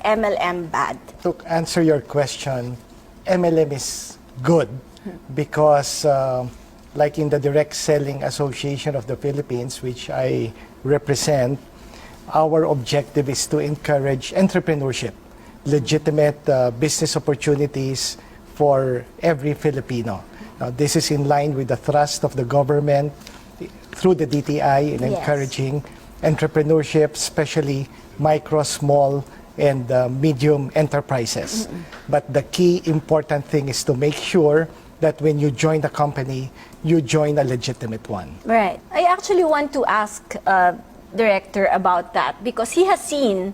MLM bad? To answer your question, MLM is good because like in the Direct Selling Association of the Philippines, which I represent, our objective is to encourage entrepreneurship, legitimate business opportunities for every Filipino. Now, this is in line with the thrust of the government through the DTI in encouraging entrepreneurship, especially micro, small, and medium enterprises. But the key important thing is to make sure that when you join the company, you join a legitimate one. Right. I actually want to ask Director about that because he has seen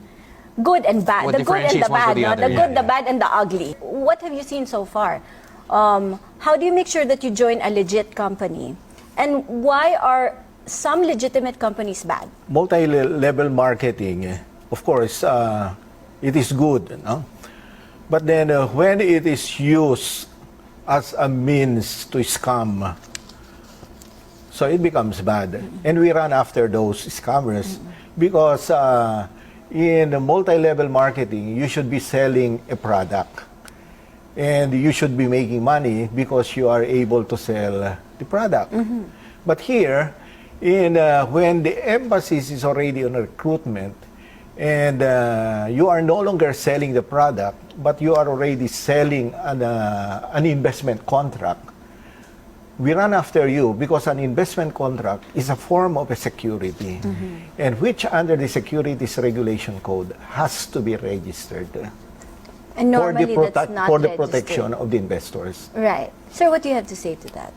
good and bad, the good and the bad, the good, the bad, and the ugly. What have you seen so far? How do you make sure that you join a legit company? And why are some legitimate companies bad? Multi-level marketing, of course, it is good, no? But then when it is used as a means to scam, so it becomes bad. And we run after those scammers because in multi-level marketing, you should be selling a product. And you should be making money because you are able to sell the product. But here, when the emphasis is already on recruitment, and you are no longer selling the product, but you are already selling an investment contract, we run after you because an investment contract is a form of a security, and which under the Securities Regulation Code has to be registered. And normally that's not for the registered. protection of the investors. Right. Sir, what do you have to say to that?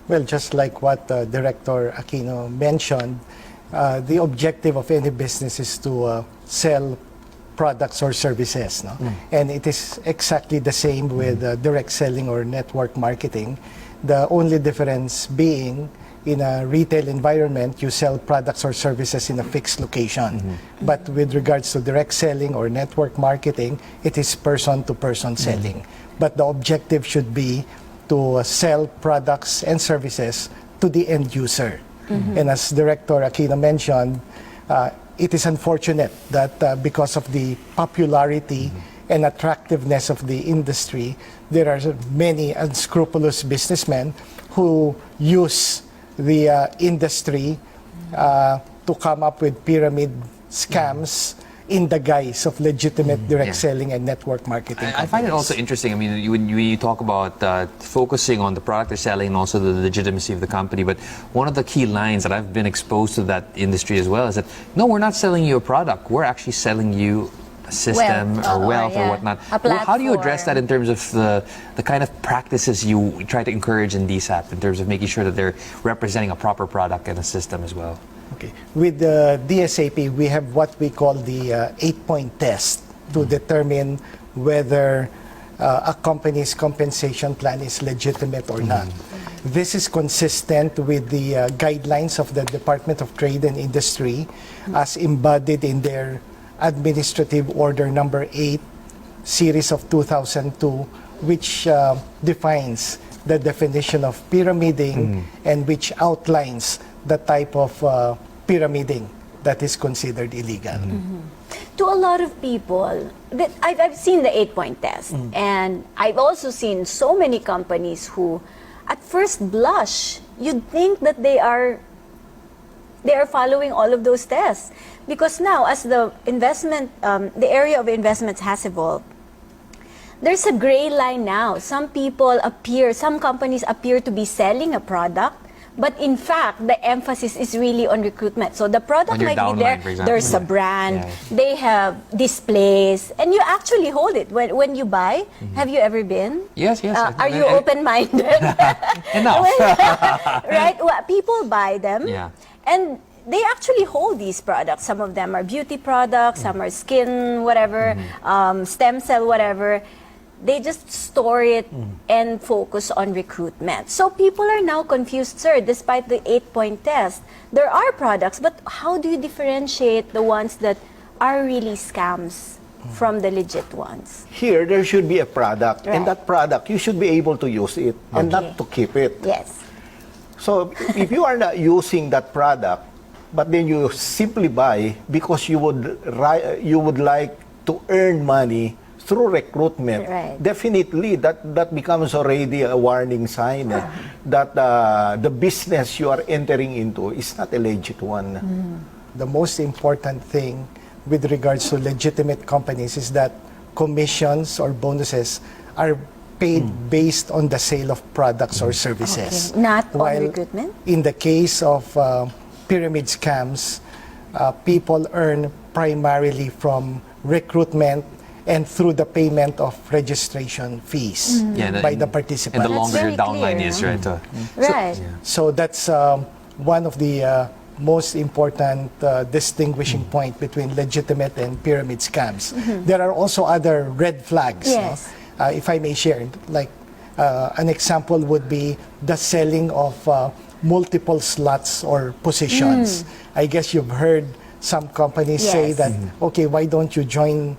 Well, just like what Director Aquino mentioned, the objective of any business is to sell products or services. No? And it is exactly the same with direct selling or network marketing. The only difference being in a retail environment, you sell products or services in a fixed location. But with regards to direct selling or network marketing, it is person-to-person selling. But the objective should be to sell products and services to the end user. And as Director Aquino mentioned, it is unfortunate that because of the popularity and attractiveness of the industry, there are many unscrupulous businessmen who use the industry to come up with pyramid scams in the guise of legitimate direct selling and network marketing. I find it also interesting. I mean, when you talk about focusing on the product they're selling and also the legitimacy of the company, but one of the key lines that I've been exposed to that industry as well is that, no, we're not selling you a product. We're actually selling you a system or wealth or whatnot. How do you address that in terms of the kind of practices you try to encourage in DSAP in terms of making sure that they're representing a proper product and a system as well? Okay. With the DSAP, we have what we call the 8-point test to determine whether a company's compensation plan is legitimate or not. This is consistent with the guidelines of the Department of Trade and Industry as embodied in their Administrative Order Number 8, Series of 2002, which defines the definition of pyramiding and which outlines the type of pyramiding that is considered illegal. To a lot of people, I've seen the 8-point test, and I've also seen so many companies who, at first blush, you'd think that they are following all of those tests. Because now, as the area of investments has evolved, there's a gray line now. Some companies appear to be selling a product, but in fact, the emphasis is really on recruitment. So the product might be there, there's a brand, they have displays, and you actually hold it. When you buy, have you ever been? Yes. Are you open-minded? Enough. Right? Well, people buy them, and they actually hold these products. Some of them are beauty products, some are skin, whatever, stem cell, whatever. They just store it and focus on recruitment. So people are now confused, sir, despite the 8-point test. There are products, but how do you differentiate the ones that are really scams from the legit ones? Here, there should be a product, and that product, you should be able to use it and not to keep it. Yes. So if you are not using that product, but then you simply buy because you would like to earn money through recruitment, Right. definitely that becomes already a warning sign that the business you are entering into is not a legit one. The most important thing with regards to legitimate companies is that commissions or bonuses are paid based on the sale of products or services. Okay. Not on While recruitment? in the case of pyramid scams, people earn primarily from recruitment and through the payment of registration fees by the participants. And the That's longer very your downline clear, is, no? right? Right. So that's one of the most important distinguishing point between legitimate and pyramid scams. There are also other red flags. Yes. No? If I may share, like an example would be the selling of multiple slots or positions. I guess you've heard some companies say Yes. that, okay, why don't you join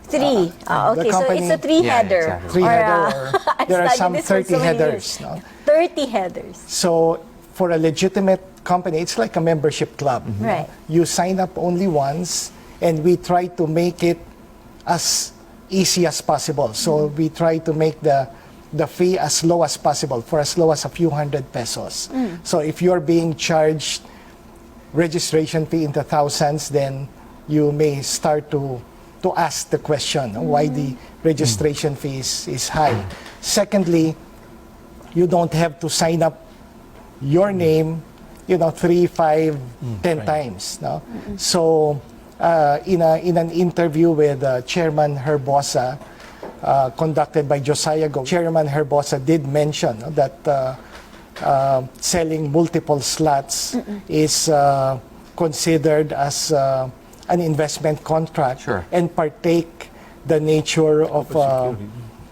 Three. the Okay, so company- it's a three-header. Yeah, exactly. three-header, Or, or I've there are studied some this for 30 so many headers. years. No? 30 headers. So for a legitimate company, it's like a membership club. Right. You sign up only once, and we try to make it as easy as possible. So we try to make the fee as low as possible, for as low as a few hundred pesos. So if you're being charged registration fee in the thousands, then you may start to ask the question why the registration fee is high. Secondly, you don't have to sign up your name, 3, 5, 10 times. No? So in an interview with Chairman Herbosa, conducted by Josiah Go, Chairman Herbosa did mention that selling multiple slots is considered as an investment contract Sure. and partake the nature of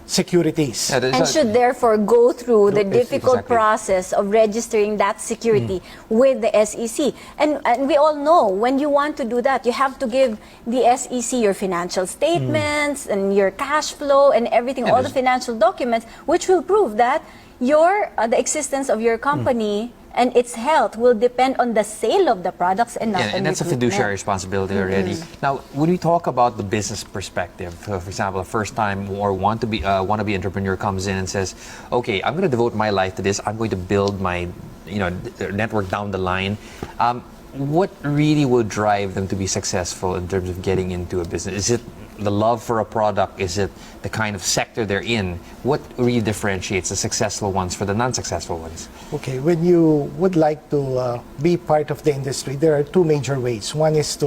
securities. Yeah, And should therefore go through the difficult Exactly. process of registering that security with the SEC. And we all know when you want to do that, you have to give the SEC your financial statements and your cash flow and everything, all the financial documents, which will prove that the existence of your company and its health will depend on the sale of the products and not on and that's a recruitment. fiduciary responsibility already. Now, when we talk about the business perspective, for example, a first-time or wannabe entrepreneur comes in and says, "Okay, I'm going to devote my life to this. I'm going to build my, network down the line." What really will drive them to be successful in terms of getting into a business? Is it the love for a product? Is it the kind of sector they're in? What really differentiates the successful ones for the non-successful ones? Okay, when you would like to be part of the industry, there are two major ways. One is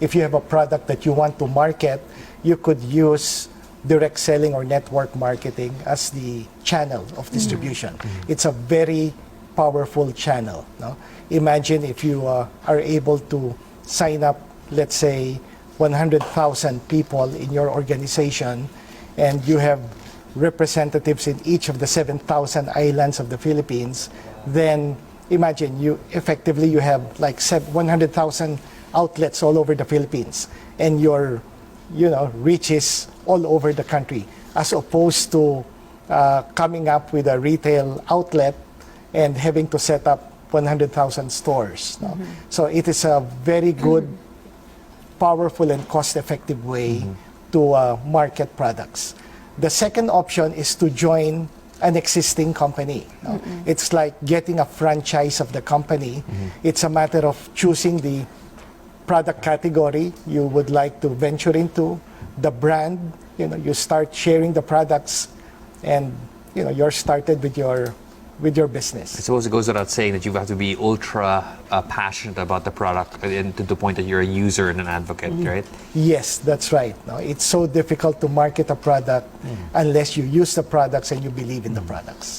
if you have a product that you want to market, you could use direct selling or network marketing as the channel of distribution. It's a very powerful channel. No? Imagine if you are able to sign up, let's say, 100,000 people in your organization, and you have representatives in each of the 7,000 islands of the Philippines, then imagine you have like 100,000 outlets all over the Philippines, and your reach is all over the country, as opposed to coming up with a retail outlet and having to set up 100,000 stores. No? So it is a very good, powerful and cost-effective way to market products. The second option is to join an existing company. No? It's like getting a franchise of the company. It's a matter of choosing the product category you would like to venture into, the brand. You start sharing the products, and you're started with your business. I suppose it goes without saying that you have to be ultra passionate about the product and to the point that you're a user and an advocate, right? Yes, that's right. No, it's so difficult to market a product unless you use the products and you believe in the products.